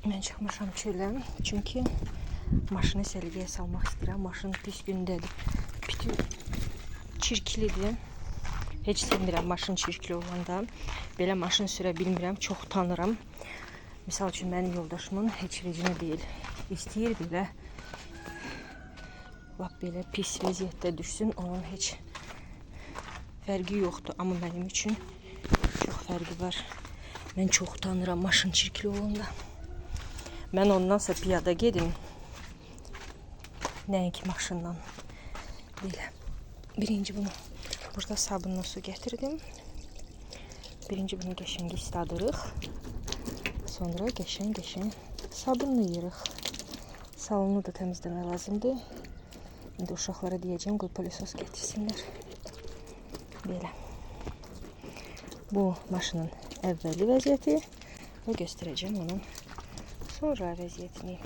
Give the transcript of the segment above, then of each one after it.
Mən çıxmışam çölə, çünki maşını səliqəyə salmaq istəyirəm. Maşın pis gündədir. Bütün çirklidir. Heç sevmirəm maşın çirkli olanda. Belə maşın sürə bilmirəm, çox utanıram. Misal üçün mənim yoldaşımın heç vecinə deyil. İstəyir belə lap belə pis vəziyyətdə düşsün, onun heç fərqi yoxdur. Amma mənim üçün çox fərqi var. Mən çox utanıram maşın çirkli olanda. Mən ondansa piyada gedim. Nəinki maşından. Belə. Birinci bunu burada sabunla su gətirdim. Birinci bunu qəşəng isladırıq. Sonra qəşəng sabunlayırıq. Salonu da təmizləmək lazımdır. İndi uşaqlara deyəcəm, qoy pilisos gətirsinlər. Belə. Bu maşının əvvəli vəziyyəti və göstərəcəm onun sonra vəziyyətini.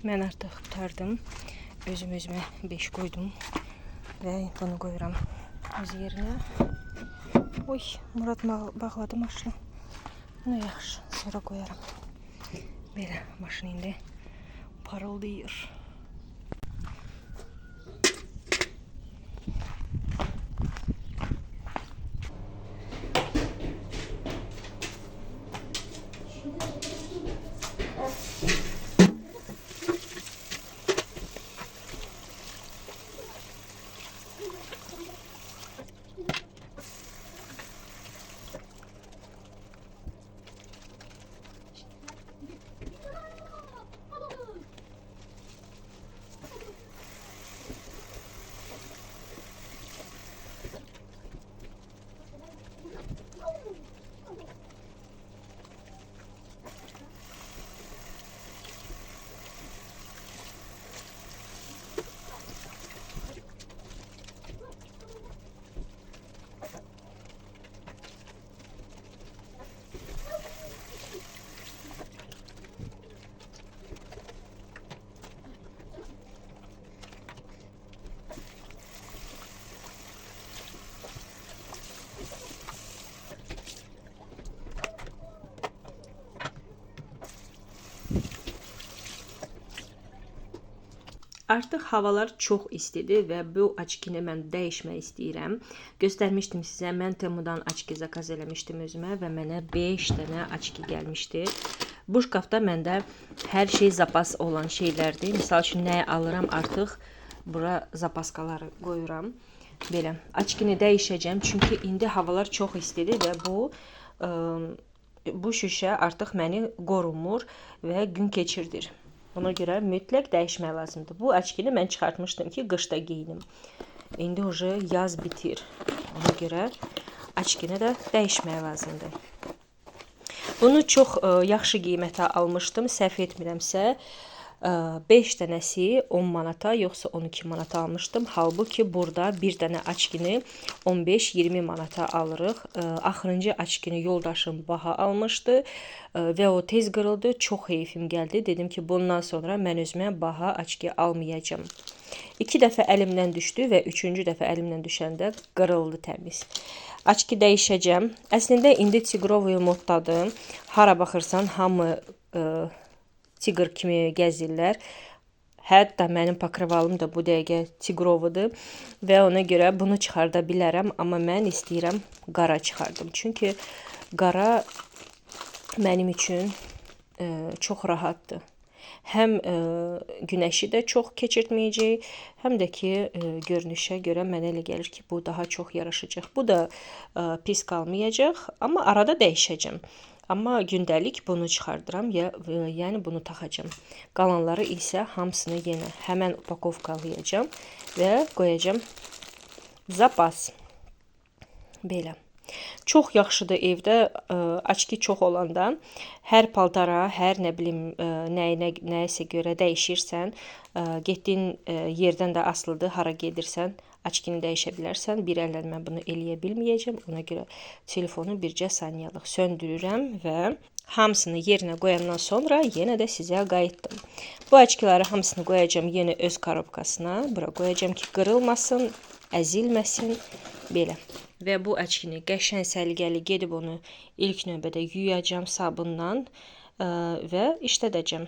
Mən artıq qutardım. Özümə 5 qoydum və bunu qoyuram öz yerinə. Oy, Murad bağladı maşını. Bunu yaxşı, sonra qoyaram. Belə, maşın indi parıldayır. Artıq havalar çox istidir və bu açkini mən dəyişmək istəyirəm. Göstərmişdim sizə, mən Temudan açki zakaz eləmişdim özümə və mənə 5 dənə açki gəlmişdi. Bu şkafda məndə hər şey zapas olan şeylərdir. Misal üçün nəyə alıram artıq bura zapaskaları qoyuram. Belə, açkini dəyişəcəm, çünki indi havalar çox istidir və bu şüşə artıq məni qorumur və gün keçirdir. Ona görə mütləq dəyişmək lazımdır. Bu açkini mən çıxartmışdım ki, qışda geyinim. İndi уже yaz bitir. Ona görə açkini də dəyişmək lazımdır. Bunu çox yaxşı qiymətə almışdım, səhv etmirəmsə. 5 dənəsi 10 manata, yoxsa 12 manata almışdım. Halbuki burada bir dənə açkini 15-20 manata alırıq. Axırıncı açkini yoldaşım baha almışdı və o tez qırıldı. Çox heyfim gəldi. Dedim ki, bundan sonra mən özümə baha açki almayacağım. 2 dəfə əlimdən düşdü və 3-cü dəfə əlimdən düşəndə qırıldı təmiz. Açki dəyişəcəm. Əslində indi tigrovoyu moddadır. Hara baxırsan hamı tigr kimi gəzirlər. Hətta mənim pakrivalım da bu dəqiqə tigrovudur və ona görə bunu çıxarda bilərəm, amma mən istəyirəm qara çıxardım. Çünki qara mənim üçün çox rahatdır. Həm günəşi də çox keçirtməyəcək, həm də ki görünüşə görə mənə elə gəlir ki, bu daha çox yaraşacaq. Bu da pis qalmayacaq, amma arada dəyişəcəm. Amma gündəlik bunu çıxardıram, yəni bunu taxacağam. Qalanları isə hamısını yenə həmən upakovkalayacağam və qoyacağam zapas. Belə. Çox yaxşıdır evdə açki çox olanda hər paltara, hər nə bilim nəyəsə görə dəyişirsən, getdiyin yerdən də asılıdır, hara gedirsən, açkini dəyişə bilərsən. Bir əllə mən bunu eləyə bilməyəcəm. Ona görə telefonu bircə saniyalıq söndürürəm və hamısını yerinə qoyandan sonra yenə də sizə qayıtdım. Bu açkiləri hamısını qoyacağam yenə öz korobkasına. Bura qoyacağam ki, qırılmasın, əzilməsin, belə. Və bu açkini qəşəng səliqəli gedib onu ilk növbədə yuyacağam sabunla və işlədəcəm.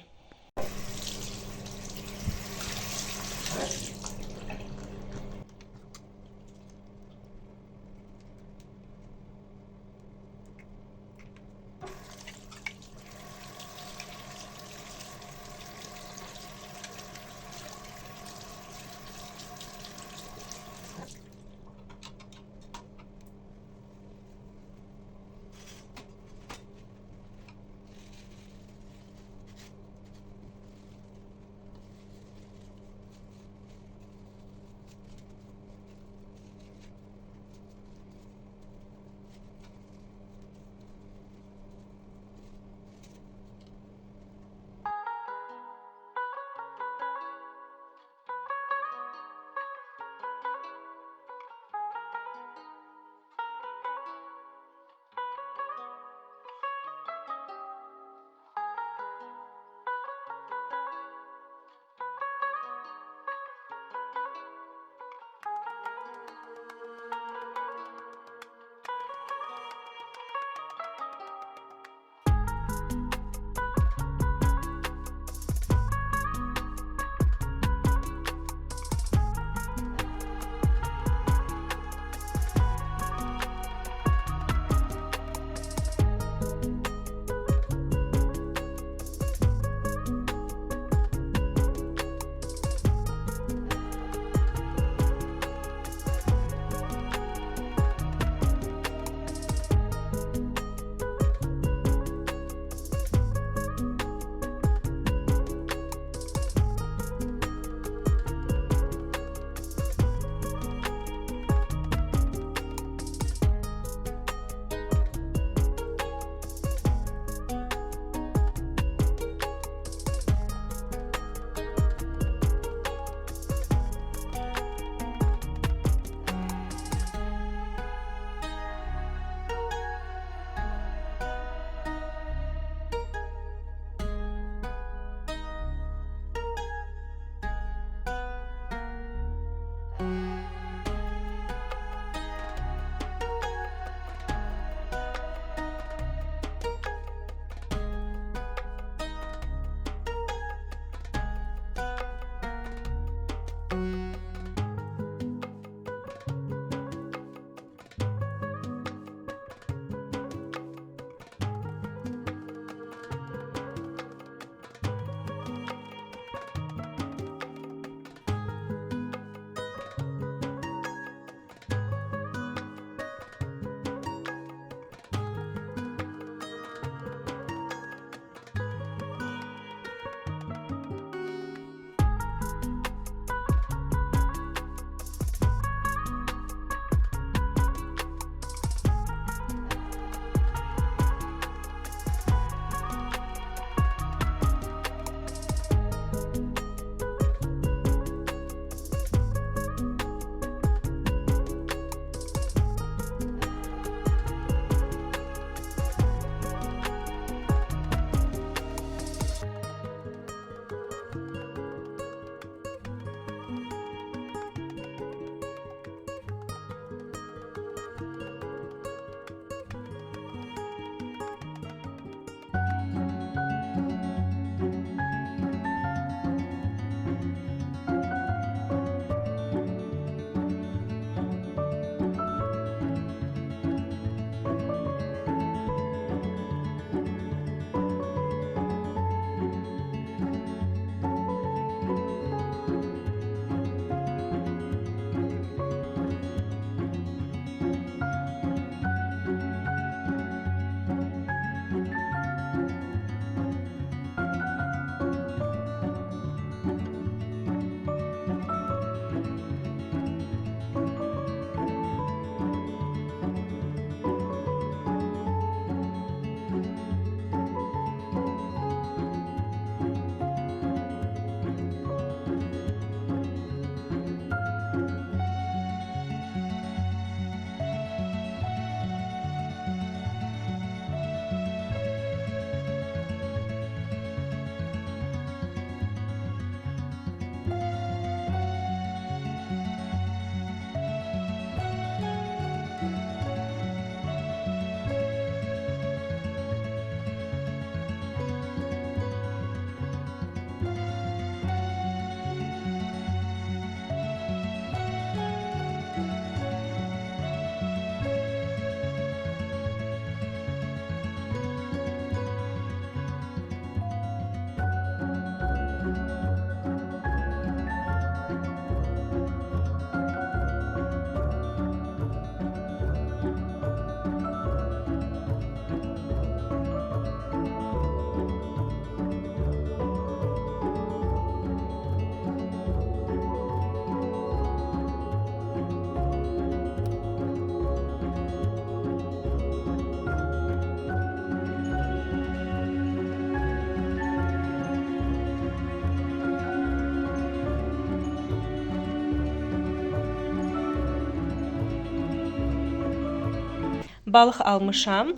balıq almışam.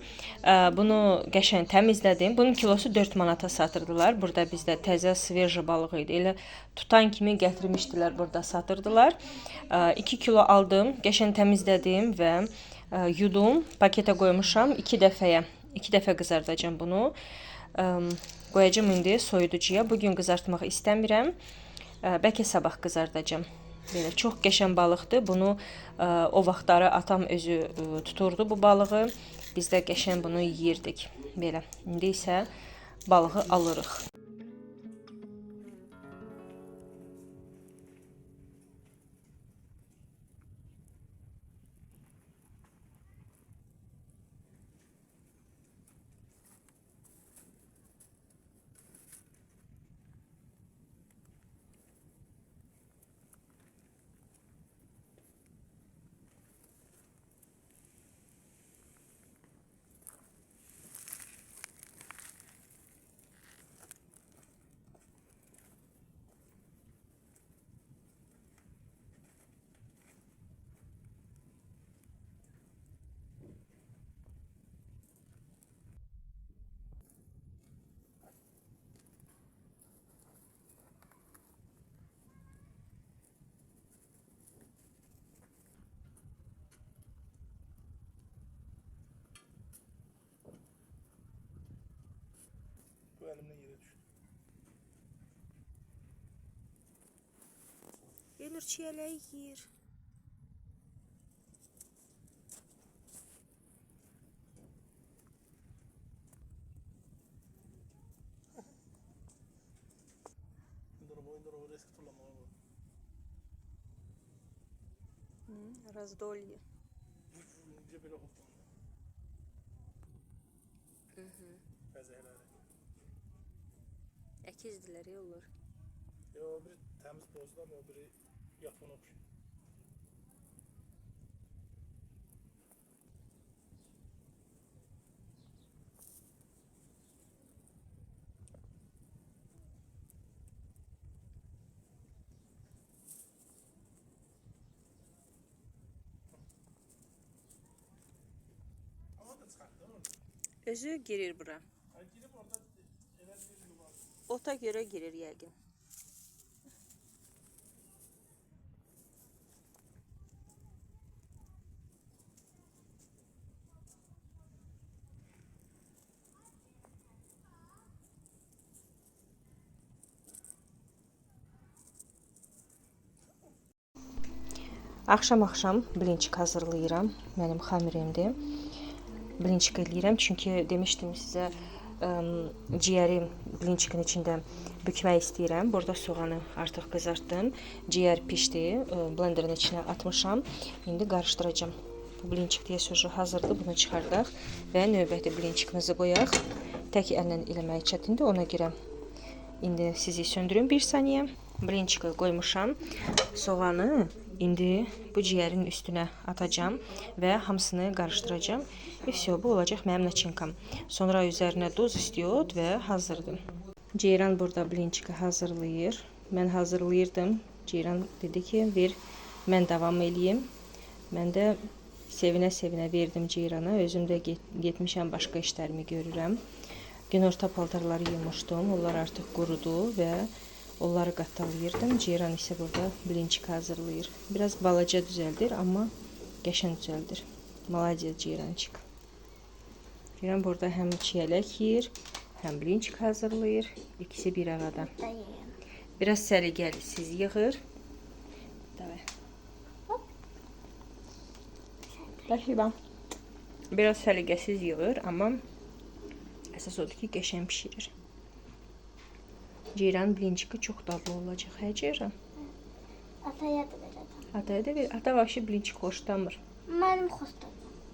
Bunu qəşəng təmizlədim. Bunun kilosu 4 manata satırdılar. Burada bizdə təzə sveji balıq idi. Elə tutan kimi gətirmişdilər, burada satırdılar. 2 kilo aldım, qəşəng təmizlədim və yudum, paketə qoymuşam 2 dəfəyə. 2 dəfə qızardacağam bunu. Qoyacağım indi soyuducuya. Bugün qızartmaq istəmirəm. Bəlkə sabah qızardacağam. Belə çox qəşəng balıqdır. Bunu o vaxtları atam özü tuturdu bu balığı. Biz də qəşəng bunu yeyirdik. Belə. İndi isə balığı alırıq. Bu elimden yere düştü. Yenur çiyələyi yeyir. Oyunları o risk turlamağı var. Razdolye. İnce böyle hoplandı. Bezeyler. Əkizdirlər yollar. Ya o biri temiz bozdular, o biri yapın okşu. Ama da çıkarttı onu. Özü girir bura. Ay girip orada ele bir yuva. Ota görə girir yəqin. Axşam blinçik hazırlayıram. Mənim xamirimdir. Blinçik eləyirəm çünki demişdim sizə ciyəri blinçikin içində bükmək istəyirəm. Burada soğanı artıq qızartdım. Ciyər pişdi. Blenderin içinə atmışam. İndi qarışdıracağam. Bu blinçik deyə sözü hazırdır. Bunu çıxardaq və növbəti blinçikimizi qoyaq. Tək əllə eləmək çətindir. Ona görə indi sizi söndürüm 1 saniyə. Blinçiki qoymuşam. Soğanı indi bu ciyərin üstünə atacağım və hamısını qarışdıracağım. Və все, bu olacaq mənim naçinkam. Sonra üzərinə duz istiot və hazırdır. Ceyran burada blinçiki hazırlayır. Mən hazırlayırdım. Ceyran dedi ki, ver mən davam eləyim. Mən də sevinə-sevinə verdim Ceyrana. Özüm də getmişəm, başqa işlərimi görürəm. Günorta paltarları yumuşdum. Onlar artıq qurudu və onları qattalayırdım. Ceyran isə burada blinçik hazırlayır. Biraz balaca düzəldir, amma qəşəng düzəldir. Maladiya Ceyrançıq. Ceyran burada həm çiyələk yeyir, həm blinçik hazırlayır. İkisi bir arada. Biraz səliqəli siz yığır. Davay. Спасибо. Biraz səliqəsiz yığır, amma əsas odur ki, qəşəng pişirir. Ceyran blinçiki çox dadlı olacaq. Hə Ceyran? Ataya da verəcəm. Ataya da ver. Ata vəbşi blinçik xoşlamır. Mənim xoşdur.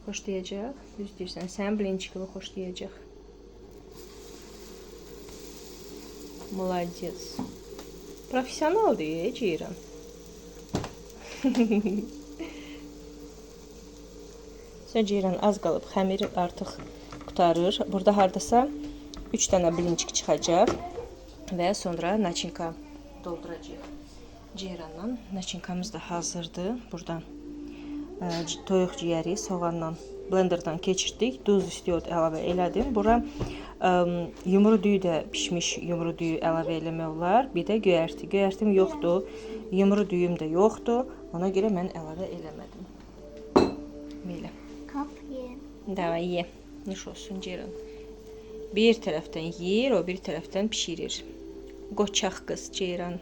Xoşlayacaq. Düz deyirsən. Sənin blinçikini xoşlayacaq. Молодец. Professionaldır Ceyran. Sən Ceyran az qalıb. Xəmir artıq qutarır. Burada hardasa 3 dənə blinçik çıxacaq. Və sonra naçinka dolduracağıq. Ceyranla naçinkamız da hazırdır. Buradan toyuq ciyəri soğanla blenderdan keçirdik. Duz istiyot əlavə elədim. Bura yumru düyü də pişmiş yumru düyü əlavə eləmək olar. Bir də göyərti. Göyərtim yoxdur. Yumru düyüm də yoxdur. Ona görə mən əlavə eləmədim. Belə. Kap ye. Davay ye. Nuş olsun Ceyran. Bir tərəfdən yeyir, o bir tərəfdən pişirir. Qoçaq qız Ceyran.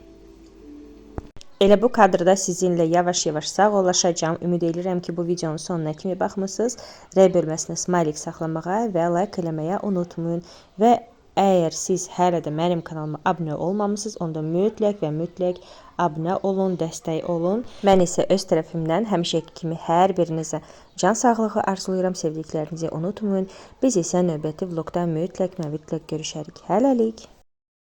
Elə bu kadrda sizinlə yavaş-yavaş sağollaşacağam. Ümid edirəm ki, bu videonun sonuna kimi baxmısınız. R bölməsinə smailik saxlamağa və like eləməyə unutmayın. Və əgər siz hələ də mənim kanalıma abunə olmamısınız, onda mütləq və mütləq abunə olun, dəstək olun. Mən isə öz tərəfimdən həmişəki kimi hər birinizə can sağlığı arzulayıram. Sevdiklərinizi unutmayın. Biz isə növbəti vlogda mütləq və mütləq görüşərik. Hələlik.